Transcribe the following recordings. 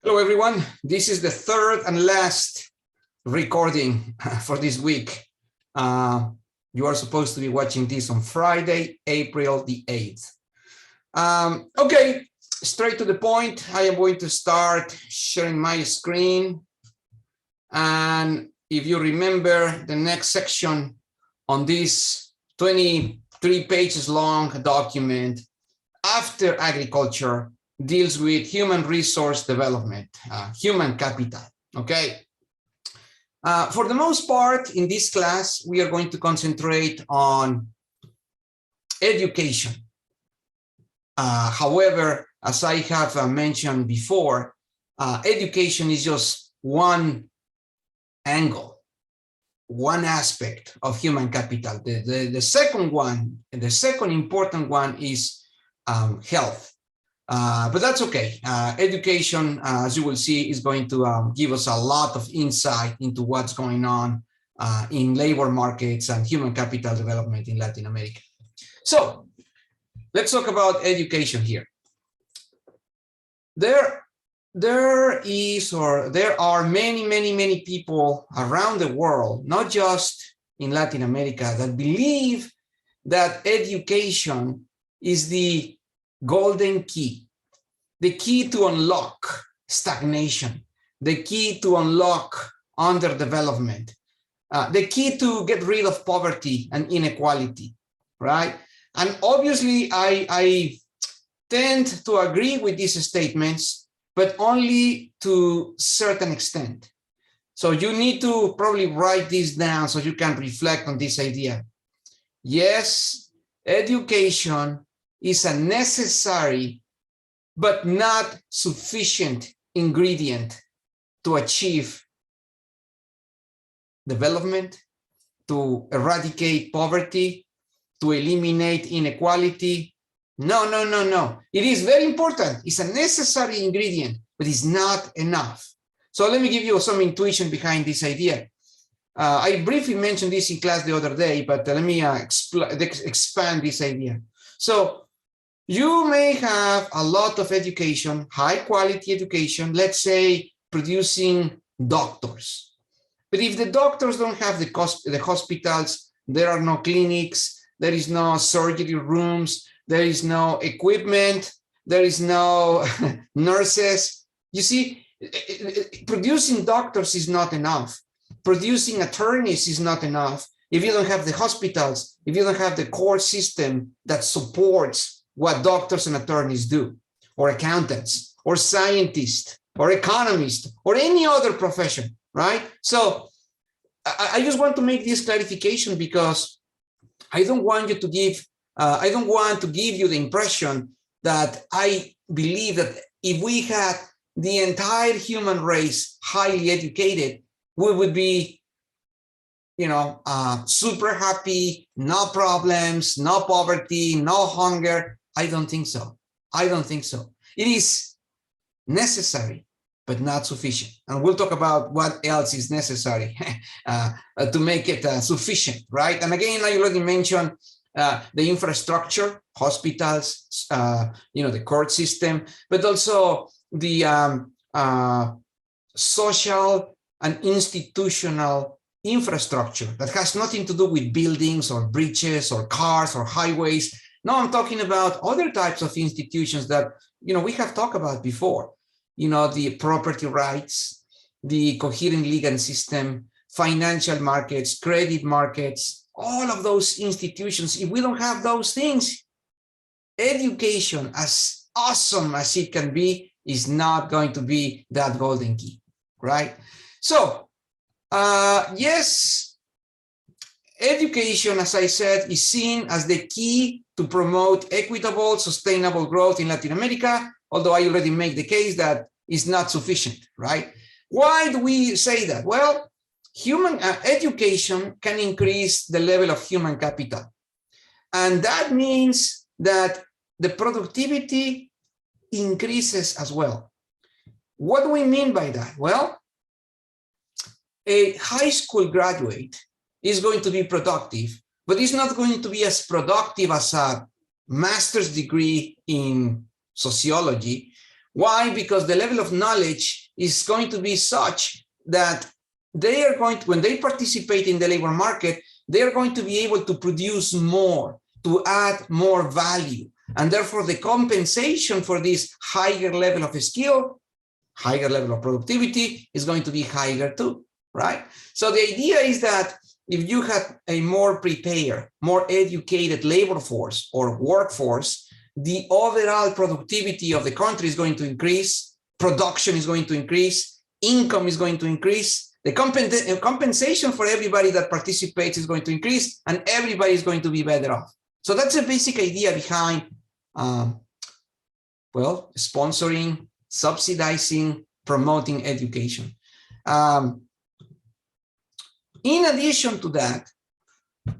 Hello, everyone. This is the third and last recording for this week. You are supposed to be watching this on Friday, April the 8th. Okay, straight to the point. I am going to start sharing my screen. And if you remember, the next section on this 23 pages long document after agriculture deals with human resource development, human capital, okay? For the most part, in this class, we are going to concentrate on education. However, as I have mentioned before, education is just one angle, one aspect of human capital. The second one, the second important one is health. But that's okay. Education, as you will see, is going to give us a lot of insight into what's going on in labor markets and human capital development in Latin America. So let's talk about education here. There are many people around the world, not just in Latin America, that believe that education is the golden key, the key to unlock stagnation, the key to unlock underdevelopment, the key to get rid of poverty and inequality, right? And obviously, I tend to agree with these statements, but only to a certain extent. So you need to probably write this down so you can reflect on this idea. Yes, education is a necessary but not sufficient ingredient to achieve development, to eradicate poverty, to eliminate inequality. No. It is very important. It's a necessary ingredient, but it's not enough. So let me give you some intuition behind this idea. I briefly mentioned this in class the other day, but let me expand this idea. So you may have a lot of education, high quality education, let's say producing doctors. But if the doctors don't have the hospitals, there are no clinics, there is no surgery rooms, there is no equipment, there is no nurses. You see, producing doctors is not enough. Producing attorneys is not enough. If you don't have the hospitals, if you don't have the core system that supports what doctors and attorneys do, or accountants, or scientists, or economists, or any other profession, right? So I just want to make this clarification because I don't want you to give, I don't want to give you the impression that I believe that if we had the entire human race highly educated, we would be, super happy, no problems, no poverty, no hunger. I don't think so. It is necessary, but not sufficient. And we'll talk about what else is necessary to make it sufficient, right? And again, I already mentioned the infrastructure, hospitals, the court system, but also the social and institutional infrastructure that has nothing to do with buildings or bridges or cars or highways. No, I'm talking about other types of institutions that, we have talked about before, the property rights, the coherent legal system, financial markets, credit markets, all of those institutions. If we don't have those things, education, as awesome as it can be, is not going to be that golden key, right? So, yes, education, as I said, is seen as the key to promote equitable, sustainable growth in Latin America, although I already make the case that it's not sufficient, right? Why do we say that? Well, education can increase the level of human capital. And that means that the productivity increases as well. What do we mean by that? Well, a high school graduate is going to be productive, but it's not going to be as productive as a master's degree in sociology, Why? Because the level of knowledge is going to be such that they are going to, when they participate in the labor market, they are going to be able to produce more, to add more value. And therefore, the compensation for this higher level of skill, higher level of productivity is going to be higher too, right? So the idea is that if you have a more prepared, more educated labor force or workforce, the overall productivity of the country is going to increase, production is going to increase, income is going to increase, the compensation for everybody that participates is going to increase, and everybody is going to be better off. So that's a basic idea behind, well, sponsoring, subsidizing, promoting education. In addition to that,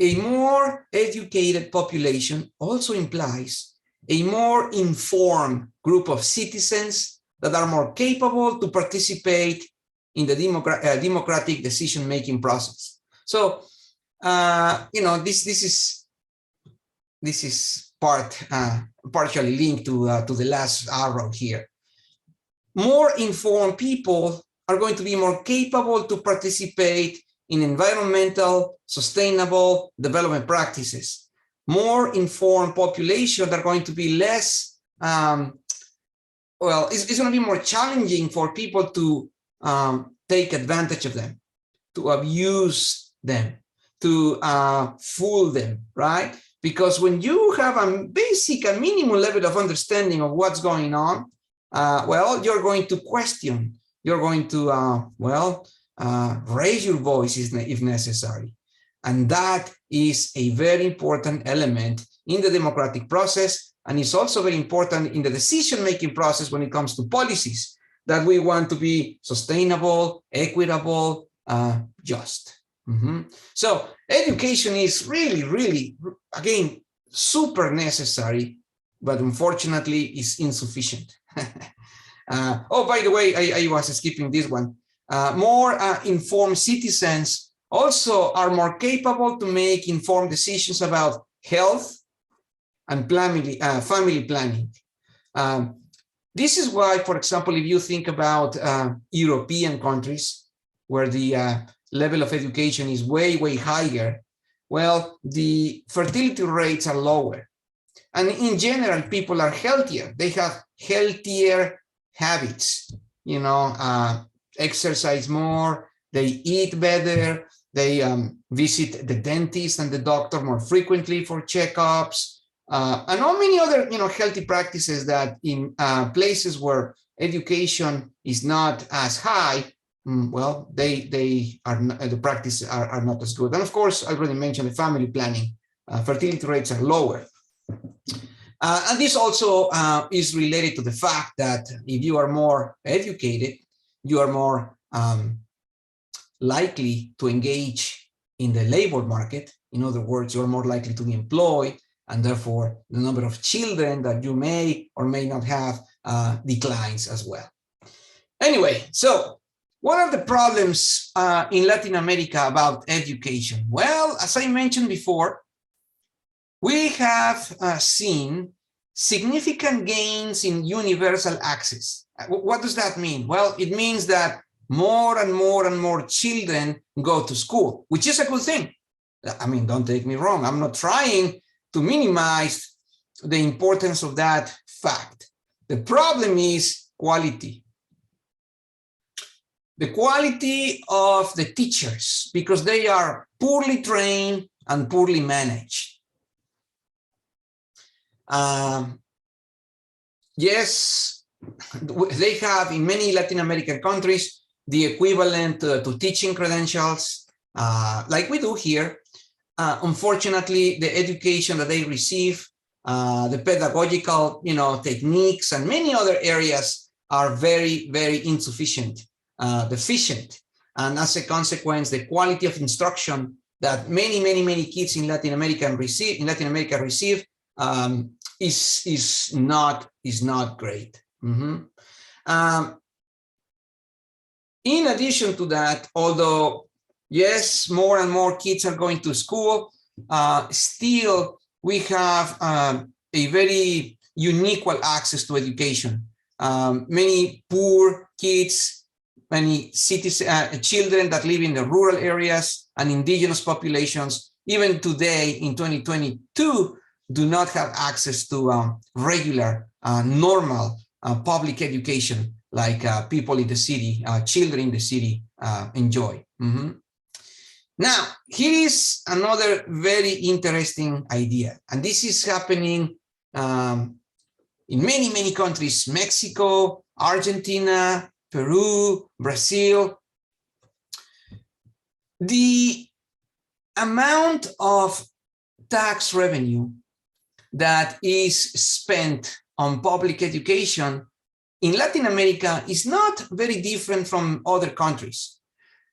a more educated population also implies a more informed group of citizens that are more capable to participate in the democratic decision-making process. So, you know, this is partially linked to the last arrow here. More informed people are going to be more capable to participate in environmental, sustainable development practices. More informed population are going to be less, well, it's going to be more challenging for people to take advantage of them, to abuse them, to fool them, right? Because when you have a basic and minimum level of understanding of what's going on, well, you're going to question, you're going to, well, raise your voice if necessary. And that is a very important element in the democratic process. And it's also very important in the decision-making process when it comes to policies that we want to be sustainable, equitable, just. So education is really, really, again, super necessary, but unfortunately is insufficient. Oh, by the way, I was skipping this one. More informed citizens also are more capable to make informed decisions about health and family planning. This is why, for example, if you think about European countries where the level of education is way, way higher, well, the fertility rates are lower. And in general, people are healthier. They have healthier habits, you know, exercise more, they eat better, they visit the dentist and the doctor more frequently for checkups, and all many other, you know, healthy practices that in places where education is not as high, well, they are not, the practice are not as good. And of course, I already mentioned the family planning, fertility rates are lower. And this also is related to the fact that if you are more educated, you are more likely to engage in the labor market. In other words, you're more likely to be employed, and therefore the number of children that you may or may not have declines as well. Anyway, so what are the problems in Latin America about education? Well, as I mentioned before, we have seen significant gains in universal access. What does that mean? Well, it means that more and more and more children go to school, which is a good thing. I mean, don't take me wrong. I'm not trying to minimize the importance of that fact. The problem is quality. The quality of the teachers, because they are poorly trained and poorly managed. Yes, they have in many Latin American countries the equivalent to teaching credentials, like we do here. Unfortunately, the education that they receive, the pedagogical, you know, techniques and many other areas are very, very insufficient, deficient, and as a consequence, the quality of instruction that many kids in Latin America receive is not great. In addition to that, although yes, more and more kids are going to school, still we have a very unequal access to education. many poor kids, many cities, children that live in the rural areas and indigenous populations, even today in 2022, do not have access to regular, normal public education like people in the city, children in the city enjoy. Now, here is another very interesting idea, and this is happening in many, many countries: Mexico, Argentina, Peru, Brazil. The amount of tax revenue that is spent on public education in Latin America is not very different from other countries.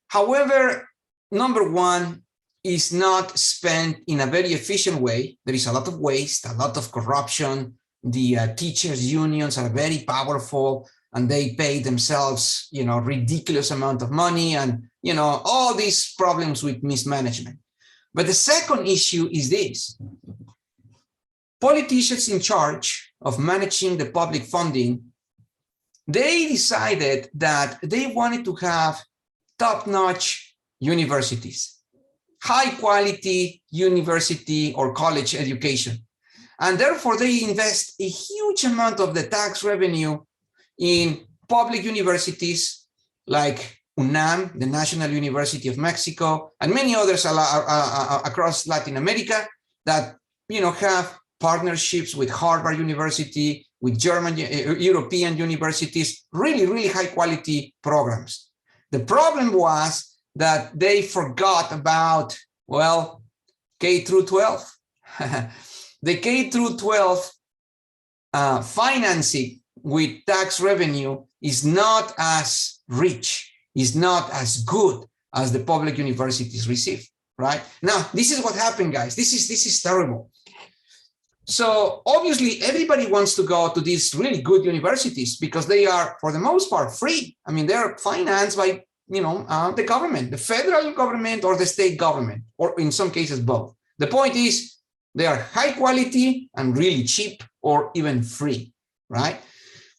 However, number one, is not spent in a very efficient way. There is a lot of waste, a lot of corruption. The teachers' unions are very powerful, and they pay themselves, ridiculous amount of money, and all these problems with mismanagement. But the second issue is this: politicians in charge of managing the public funding, they decided that they wanted to have top-notch universities, high-quality university or college education. And therefore, they invest a huge amount of the tax revenue in public universities like UNAM, the National University of Mexico, and many others across Latin America that have partnerships with Harvard University, with German, European universities, really, really high quality programs. The problem was that they forgot about, well, K through 12. The K through 12 financing with tax revenue is not as rich, is not as good as the public universities receive, right? Now, this is what happened, guys. This is terrible. So obviously, everybody wants to go to these really good universities because they are, for the most part, free. I mean, they're financed by, the government, the federal government or the state government, or in some cases, both. The point is, they are high quality and really cheap or even free, right?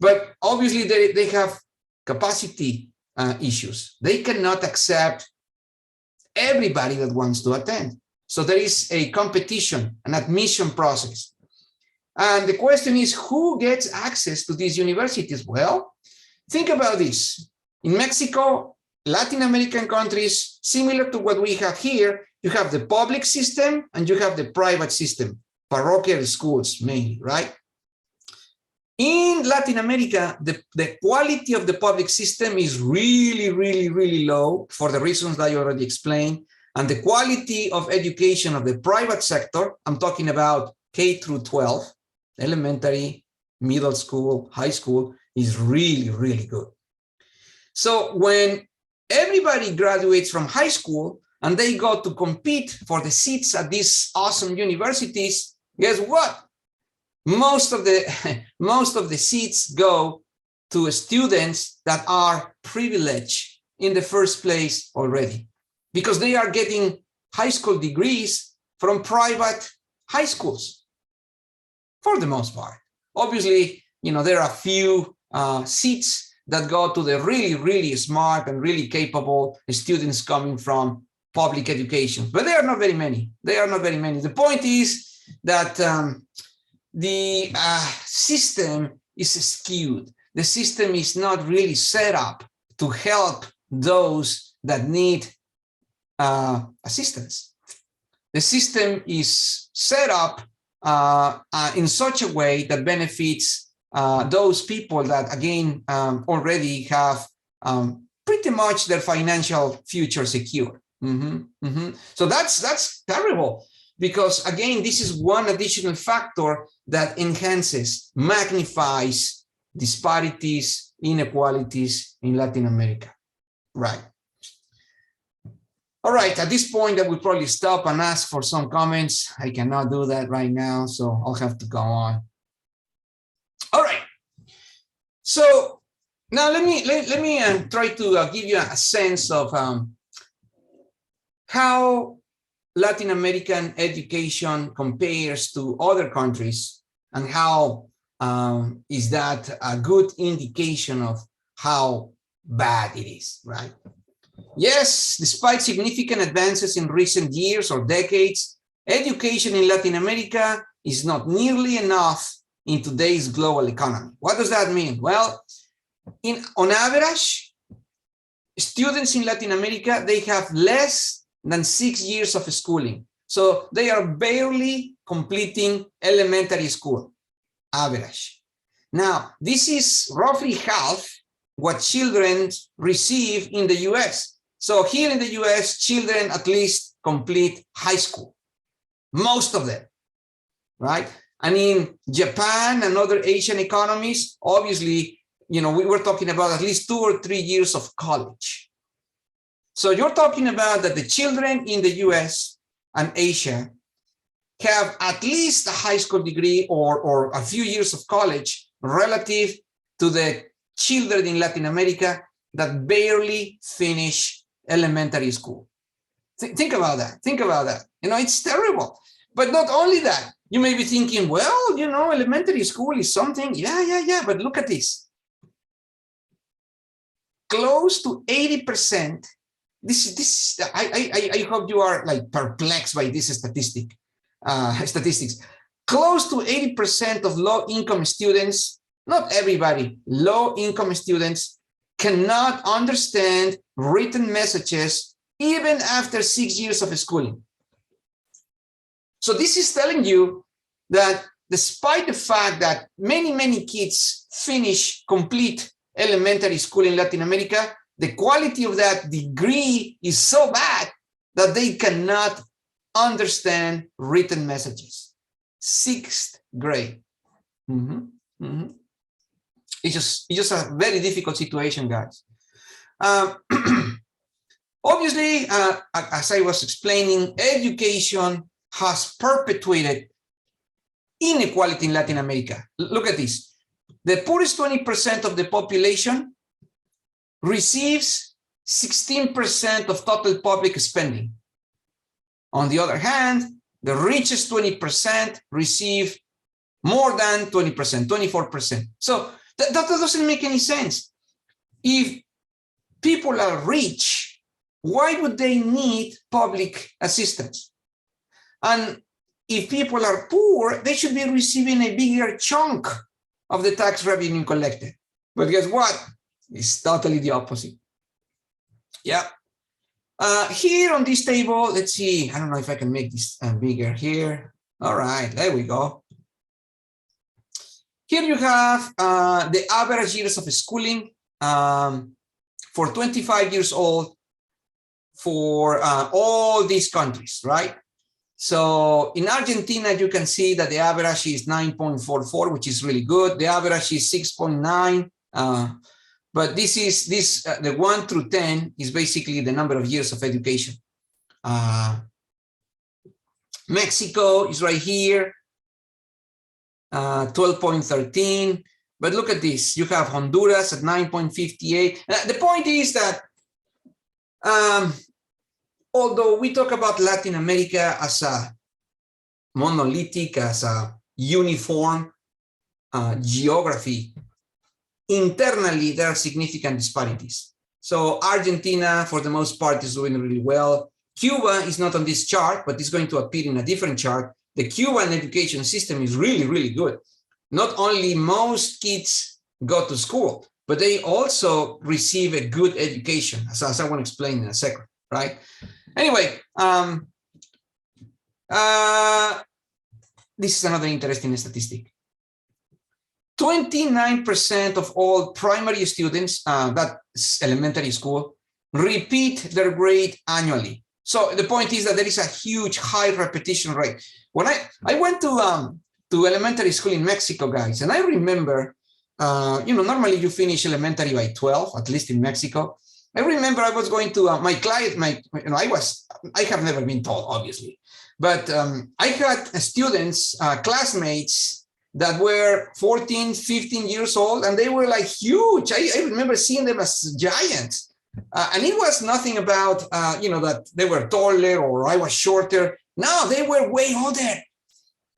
But obviously, they have capacity issues. They cannot accept everybody that wants to attend. So there is a competition, an admission process. And the question is, who gets access to these universities? Well, think about this. In Mexico, Latin American countries, similar to what we have here, you have the public system and you have the private system, parochial schools mainly, right? In Latin America, the quality of the public system is really, really, really low for the reasons that I already explained. And the quality of education of the private sector, I'm talking about K through 12, elementary, middle school, high school, is really, really good. So when everybody graduates from high school and they go to compete for the seats at these awesome universities, guess what? Most of the seats go to students that are privileged in the first place already, because they are getting high school degrees from private high schools, for the most part. Obviously, there are a few seats that go to the really, really smart and really capable students coming from public education, but there are not very many. They are not very many. The point is that the system is skewed. The system is not really set up to help those that need assistance. The system is set up in such a way that benefits those people that, again, already have pretty much their financial future secure. So that's terrible, because, again, this is one additional factor that enhances, magnifies disparities, inequalities in Latin America. Right. All right, at this point, I will probably stop and ask for some comments. I cannot do that right now, so I'll have to go on. All right. So now let me try to give you a sense of how Latin American education compares to other countries, and how is that a good indication of how bad it is, right? Yes, despite significant advances in recent years or decades, education in Latin America is not nearly enough in today's global economy. What does that mean? Well, on average, students in Latin America, they have less than 6 years of schooling. So they are barely completing elementary school, average. Now, this is roughly half what children receive in the US. So here in the US, children at least complete high school, most of them, right? And in Japan and other Asian economies, obviously, we were talking about at least 2 or 3 years of college. So you're talking about that the children in the US and Asia have at least a high school degree or a few years of college relative to the children in Latin America that barely finish elementary school. Think about that. Think about that. It's terrible. But not only that, you may be thinking, well, elementary school is something. Yeah. But look at this. Close to 80%. This I hope you are like perplexed by this statistics. Close to 80% of low-income students, not everybody, low-income students cannot understand written messages even after 6 years of schooling. So this is telling you that despite the fact that many kids complete elementary school in Latin America, the quality of that degree is so bad that they cannot understand written messages. 6th grade. It's just a very difficult situation, guys. Obviously, as I was explaining, education has perpetuated inequality in Latin America. Look at this. The poorest 20% of the population receives 16% of total public spending. On the other hand, the richest 20% receive more than 20%, 24%. So that doesn't make any sense. If people are rich, why would they need public assistance? And if people are poor, they should be receiving a bigger chunk of the tax revenue collected. But guess what? It's totally the opposite. Yeah. Here on this table, let's see. I don't know if I can make this bigger here. All right, there we go. Here you have the average years of schooling for 25 years old for all these countries, right? So in Argentina, you can see that the average is 9.44, which is really good. The average is 6.9. But the 1 through 10 is basically the number of years of education. Mexico is right here, 12.13. But look at this. You have Honduras at 9.58. The point is that although we talk about Latin America as a monolithic, as a uniform geography, internally, there are significant disparities. So Argentina, for the most part, is doing really well. Cuba is not on this chart, but it's going to appear in a different chart. The Cuban education system is really, really good. Not only most kids go to school, but they also receive a good education, as I want to explain in a second, right? Anyway, this is another interesting statistic. 29% of all primary students, that's elementary school, repeat their grade annually. So the point is that there is a huge high repetition rate. When I went to elementary school in Mexico, guys, and I remember, normally you finish elementary by 12, at least in Mexico. I remember I was going to my client, I have never been told, obviously, but I had students, classmates that were 14, 15 years old, and they were like huge. I remember seeing them as giants. And it was nothing about, that they were taller or I was shorter. No, they were way older.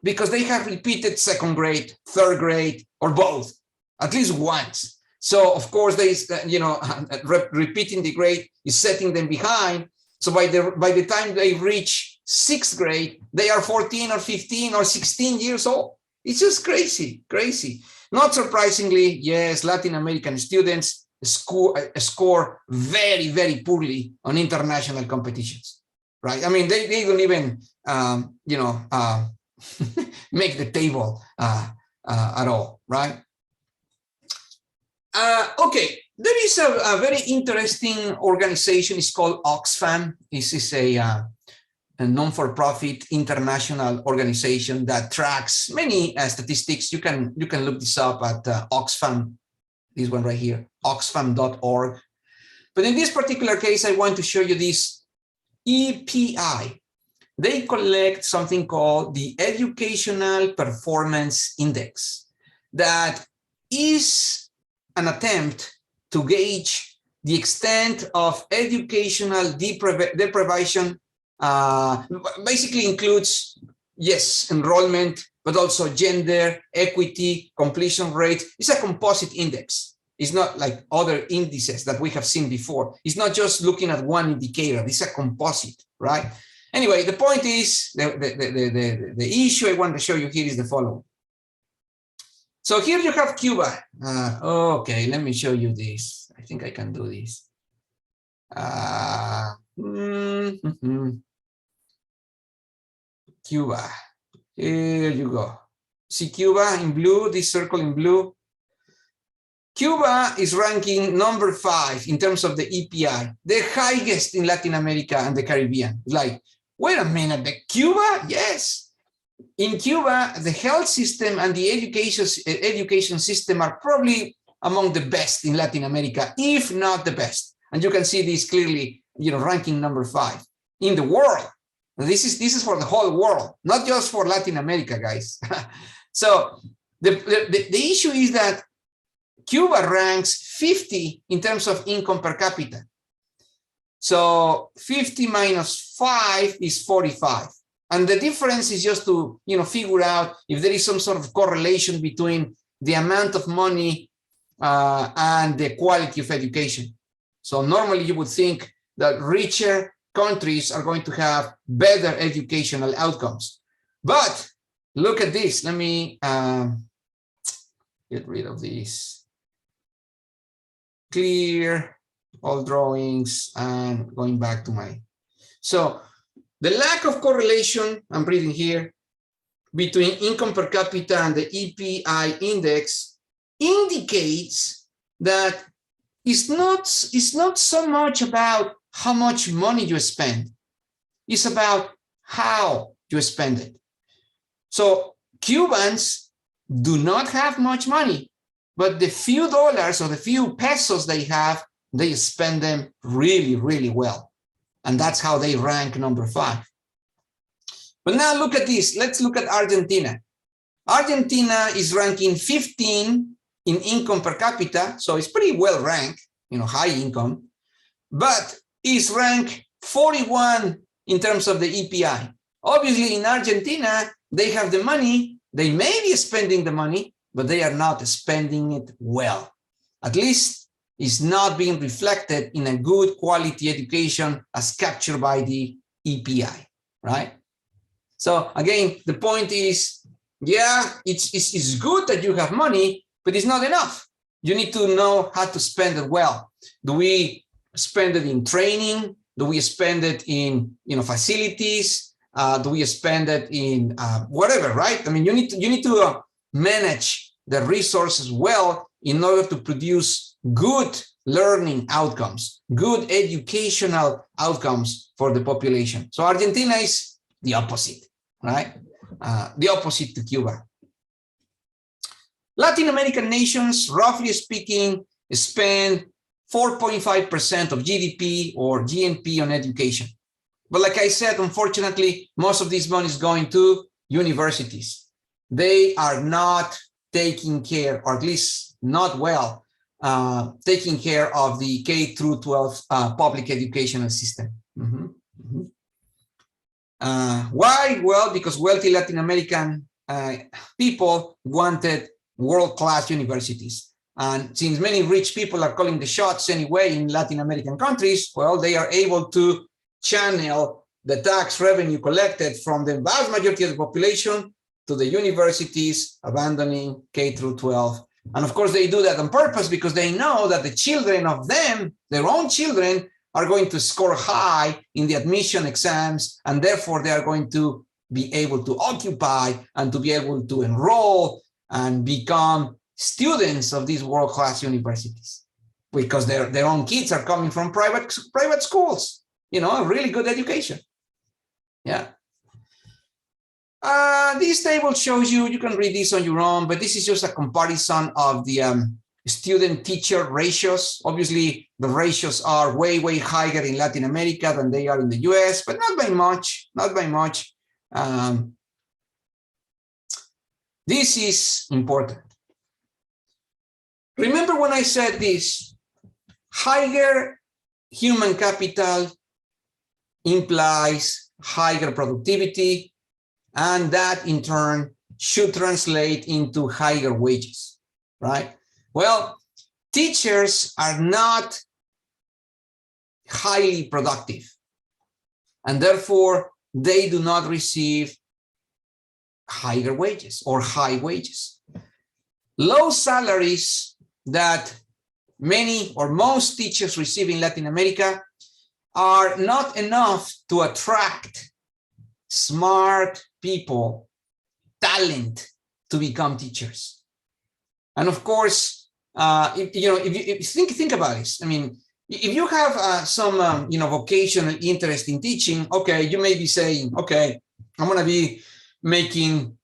because they have repeated second grade, third grade, or both, at least once. So of course, they, repeating the grade is setting them behind. So by the time they reach sixth grade, they are 14 or 15 or 16 years old. It's just crazy, crazy. Not surprisingly, yes, Latin American students score very, very poorly on international competitions, right? I mean, they don't even, make the table at all, right? Okay, there is a very interesting organization. It's called Oxfam. This is a non-for-profit international organization that tracks many statistics. You can look this up at Oxfam, this one right here, oxfam.org. But in this particular case, I want to show you this EPI. They collect something called the Educational Performance Index. That is an attempt to gauge the extent of educational deprivation. Basically includes, yes, enrollment, but also gender, equity, completion rate. It's a composite index. It's not like other indices that we have seen before. It's not just looking at one indicator. It's a composite, right? Anyway, the point is, the issue I want to show you here is the following. So here you have Cuba. Okay, let me show you this. I think I can do this. Cuba. Here you go. See Cuba in blue, this circle in blue. Cuba is ranking number 5 in terms of the EPI, the highest in Latin America and the Caribbean. Like, wait a minute, the Cuba? Yes. In Cuba, the health system and the education system are probably among the best in Latin America, if not the best. And you can see this clearly, ranking number 5 in the world. This is for the whole world, not just for Latin America, guys. So the issue is that Cuba ranks 50 in terms of income per capita. So 50 minus 5 is 45. And the difference is just to, figure out if there is some sort of correlation between the amount of money and the quality of education. So normally you would think that richer countries are going to have better educational outcomes. But look at this. Let me get rid of this. Clear all drawings and going back to my. So the lack of correlation, I'm reading here, between income per capita and the EPI index indicates that it's not so much about how much money you spend. It's about how you spend it. So Cubans do not have much money, but the few dollars or the few pesos they have, they spend them really, really well. And that's how they rank number 5. But now look at this. Let's look at Argentina. Argentina is ranking 15 in income per capita. So it's pretty well ranked, high income, but is ranked 41 in terms of the EPI. Obviously in Argentina, they have the money. They may be spending the money, but they are not spending it well. At least it's not being reflected in a good quality education as captured by the EPI, right? So again, the point is, yeah, it's good that you have money, but it's not enough. You need to know how to spend it well. Do we spend it in training? Do we spend it in facilities? Do we spend it in whatever, right? I mean, you need to manage the resources well in order to produce good learning outcomes, good educational outcomes for the population. So Argentina is the opposite, right? The opposite to Cuba. Latin American nations, roughly speaking, spend 4.5% of GDP or GNP on education. But like I said, unfortunately, most of this money is going to universities. They are not taking care, or at least not well, taking care of the K through 12 public educational system. Why? Well, because wealthy Latin American people wanted world-class universities. And since many rich people are calling the shots anyway in Latin American countries, well, they are able to channel the tax revenue collected from the vast majority of the population to the universities, abandoning K through 12. And of course, they do that on purpose because they know that the children of them, their own children, are going to score high in the admission exams, and therefore they are going to be able to occupy and to be able to enroll and become students of these world-class universities, because their own kids are coming from private schools, you know, a really good education. Yeah. This table shows you, you can read this on your own, but this is just a comparison of the student-teacher ratios. Obviously, the ratios are way, way higher in Latin America than they are in the US, but not by much, not by much. This is important. Remember when I said this, higher human capital implies higher productivity, and that in turn should translate into higher wages, right? Well, teachers are not highly productive, and therefore they do not receive higher wages or high wages. Low salaries that many or most teachers receive in Latin America are not enough to attract smart people, talent, to become teachers. And of course, if you think about this, I mean, if you have some vocational interest in teaching, okay, you may be saying, okay, I'm going to be making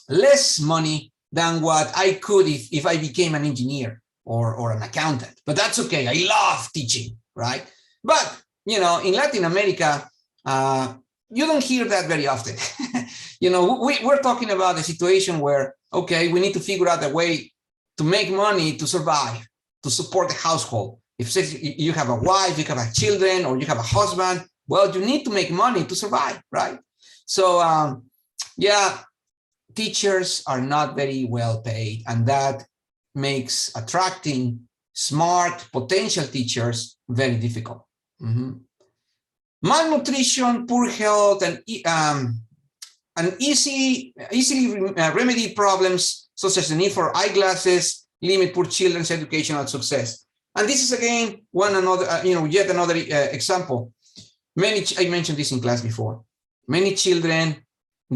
less money than what I could if I became an engineer or an accountant. But that's okay. I love teaching, right? But, you know, in Latin America, you don't hear that very often. You know, we're talking about a situation where, okay, we need to figure out a way to make money to survive, to support the household. If you have a wife, you have children, or you have a husband, well, you need to make money to survive, right? So, yeah, teachers are not very well paid, and that makes attracting smart potential teachers very difficult. Malnutrition, poor health, and easily remedy problems such as the need for eyeglasses limit poor children's educational success. And this is again yet another example. I mentioned this in class before. Many children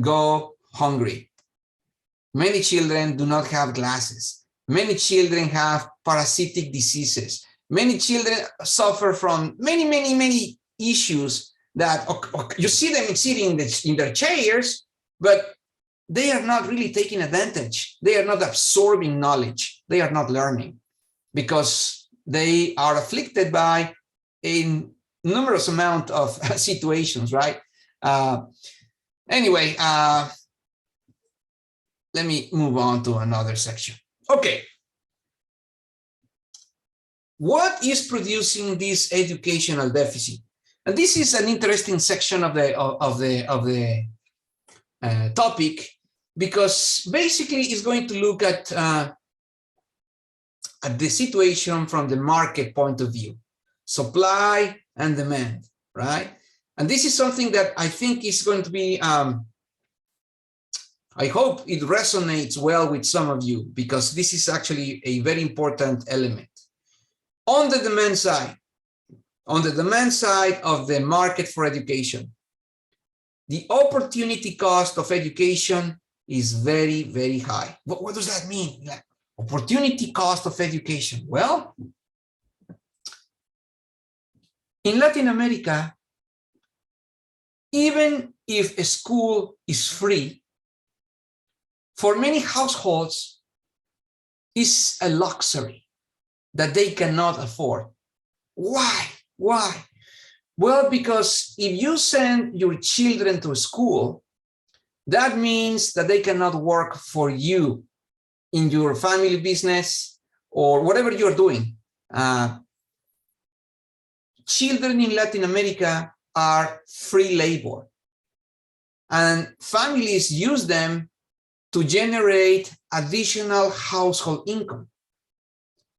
go hungry. Many children do not have glasses. Many children have parasitic diseases. Many children suffer from many issues that you see them sitting in their chairs, but they are not really taking advantage. They are not absorbing knowledge. They are not learning because they are afflicted by a numerous amount of situations, right? Anyway, let me move on to another section. Okay. What is producing this educational deficit? And this is an interesting section of the topic, because basically it's going to look at the situation from the market point of view, supply and demand, right? And this is something that I think is going to be, I hope it resonates well with some of you, because this is actually a very important element. On the demand side of the market for education, the opportunity cost of education is very, very high. What does that mean? Like, opportunity cost of education. Well, in Latin America, even if a school is free, for many households, it's a luxury that they cannot afford. Why? Why? Well, because if you send your children to school, that means that they cannot work for you in your family business or whatever you're doing. Children in Latin America are free labor, and families use them to generate additional household income.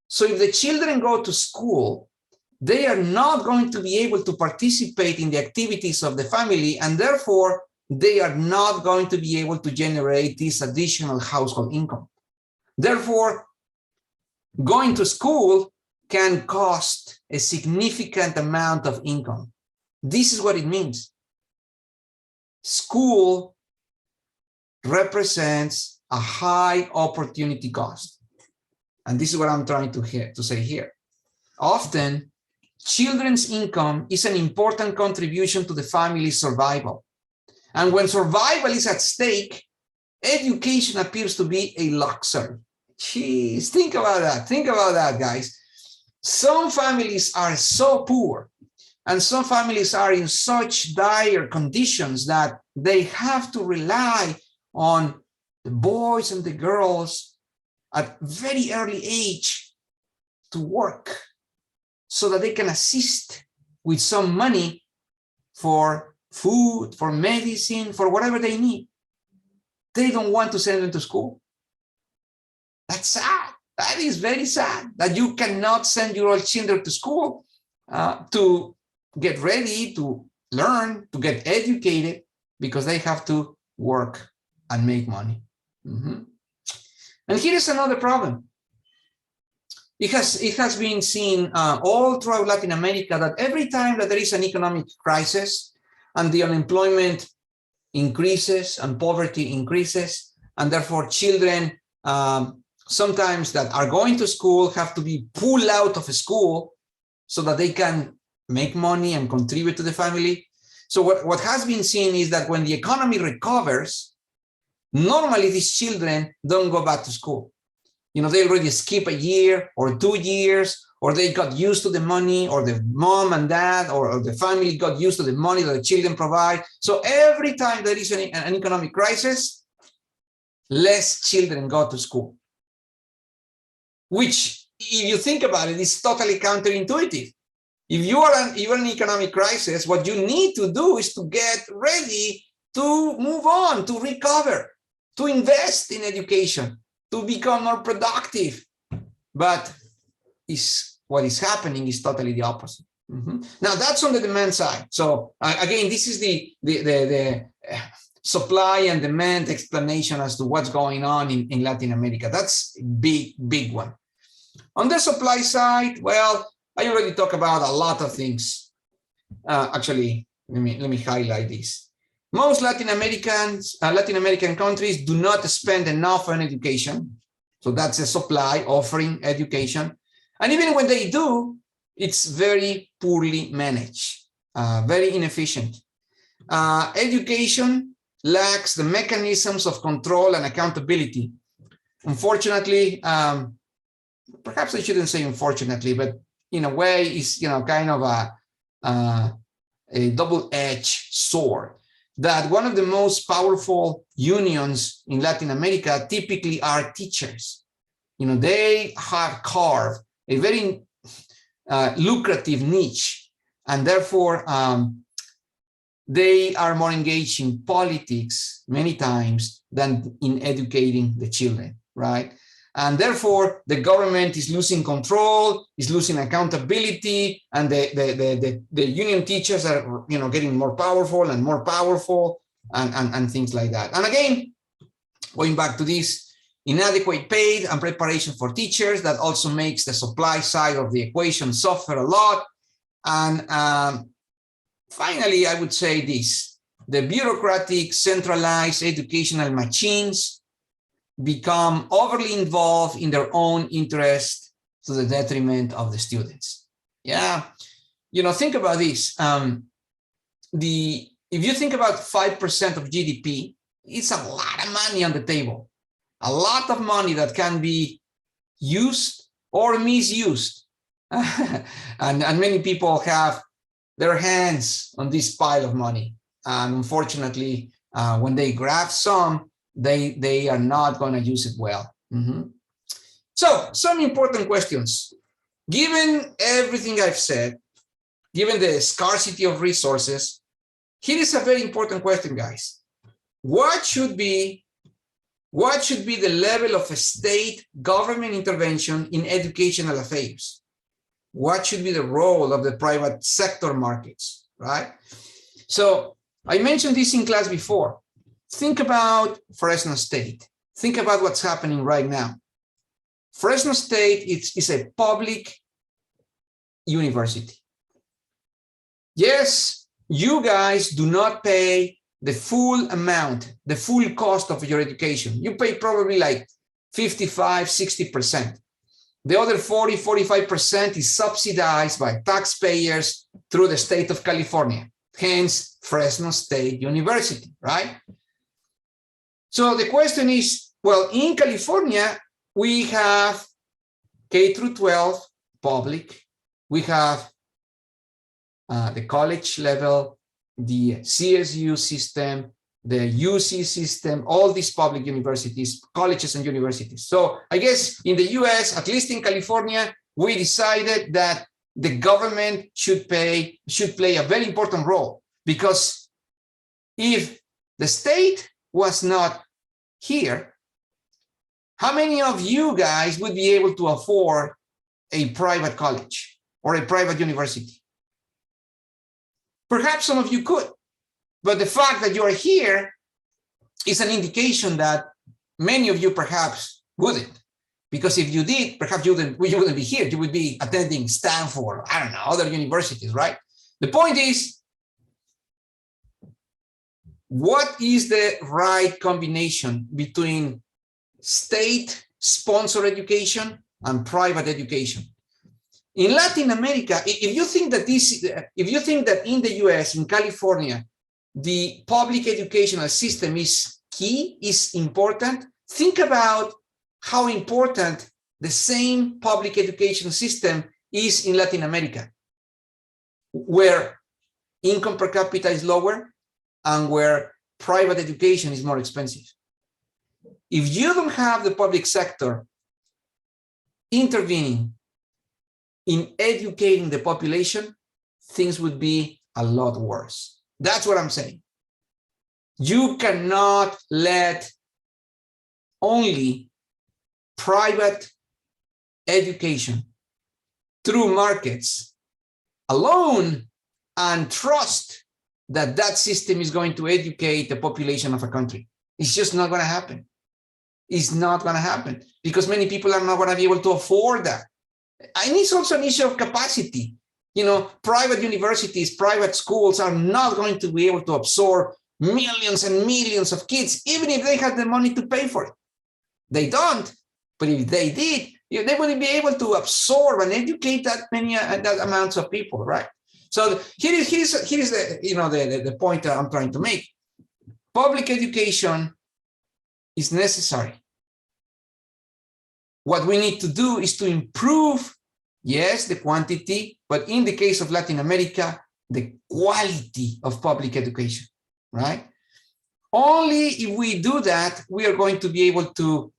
So if the children go to school, they are not going to be able to participate in the activities of the family, and therefore they are not going to be able to generate this additional household income. Therefore, going to school can cost a significant amount of income. This is what it means. School represents a high opportunity cost. And this is what I'm trying to say here. Often, children's income is an important contribution to the family's survival. And when survival is at stake, education appears to be a luxury. Jeez, think about that. Think about that, guys. Some families are so poor, and some families are in such dire conditions that they have to rely on the boys and the girls at very early age to work so that they can assist with some money for food, for medicine, for whatever they need. They don't want to send them to school. That's sad. That is very sad that you cannot send your children to school to get ready, to learn, to get educated, because they have to work and make money. And here is another problem. It has been seen all throughout Latin America that every time that there is an economic crisis and the unemployment increases and poverty increases, and therefore children sometimes that are going to school have to be pulled out of school so that they can make money and contribute to the family. So what has been seen is that when the economy recovers, normally these children don't go back to school. You know, they already skip a year or 2 years, or they got used to the money, or the mom and dad or the family got used to the money that the children provide. So every time there is an economic crisis, less children go to school. Which, if you think about it, is totally counterintuitive. If you are in an economic crisis, what you need to do is to get ready to move on, to recover, to invest in education, to become more productive. But what is happening is totally the opposite. Now, that's on the demand side. So again, this is the supply and demand explanation as to what's going on in Latin America. That's a big one. On the supply side, well, I already talked about a lot of things. Actually, let me highlight this. Most Latin American countries do not spend enough on education. So that's a supply offering education. And even when they do, it's very poorly managed, very inefficient. Education lacks the mechanisms of control and accountability. Unfortunately, perhaps I shouldn't say unfortunately, but in a way, it's kind of a double-edged sword. That one of the most powerful unions in Latin America typically are teachers. They have carved a very lucrative niche, and therefore they are more engaged in politics many times than in educating the children, right? And therefore, the government is losing control, is losing accountability, and the union teachers are getting more powerful and things like that. And again, going back to this, inadequate pay and preparation for teachers, that also makes the supply side of the equation suffer a lot. And finally, I would say this: the bureaucratic, centralized educational machines become overly involved in their own interest to the detriment of the students. Yeah, think about this. If you think about 5% of GDP, it's a lot of money on the table, a lot of money that can be used or misused. and many people have their hands on this pile of money. And unfortunately, when they grab some, they are not going to use it well. So, some important questions. Given everything I've said, given the scarcity of resources, here is a very important question, guys. What should be What should be the level of state government intervention in educational affairs? What should be the role of the private sector markets, right? So I mentioned this in class before. Think about Fresno State. Think about what's happening right now. Fresno State is a public university. Yes, you guys do not pay the full amount, the full cost of your education. You pay probably like 55, 60%. The other 40, 45% is subsidized by taxpayers through the state of California, hence Fresno State University, right? So the question is, well, in California, we have K through 12 public, we have the college level, the CSU system, the UC system, all these public universities, colleges and universities. So I guess in the US, at least in California, we decided that the government should play a very important role, because if the state was not here, how many of you guys would be able to afford a private college or a private university? Perhaps some of you could, but the fact that you are here is an indication that many of you perhaps wouldn't, because if you did, perhaps you wouldn't be here. You would be attending Stanford, I don't know, other universities, right? The point is, what is the right combination between state-sponsored education and private education? In Latin America, if you think that in the US, in California, the public educational system is key, is important, think about how important the same public education system is in Latin America, where income per capita is lower and where private education is more expensive. If you don't have the public sector intervening in educating the population, things would be a lot worse. That's what I'm saying. You cannot let only private education through markets alone and trust that that system is going to educate the population of a country. It's just not going to happen. It's not going to happen because many people are not going to be able to afford that. And it's also an issue of capacity. You know, private universities, private schools are not going to be able to absorb millions and millions of kids, even if they had the money to pay for it. They don't, but if they did, they wouldn't be able to absorb and educate that many that amounts of people, right? So here is the point that I'm trying to make. Public education is necessary. What we need to do is to improve, yes, the quantity, but in the case of Latin America, the quality of public education, right? Only if we do that, we are going to be able to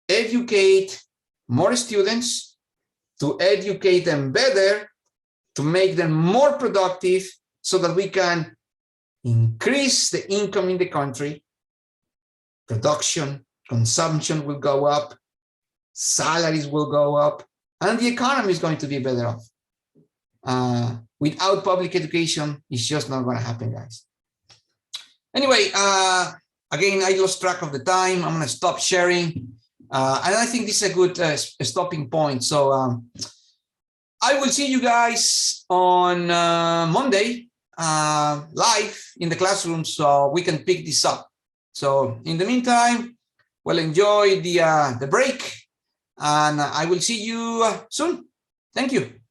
educate more students, to educate them better, to make them more productive so that we can increase the income in the country. Production, consumption will go up, salaries will go up, and the economy is going to be better off. Without public education, it's just not going to happen, guys. Anyway, again, I lost track of the time. I'm going to stop sharing. And I think this is a good stopping point. So I will see you guys on Monday live in the classroom so we can pick this up. So in the meantime, well, enjoy the break and I will see you soon. Thank you.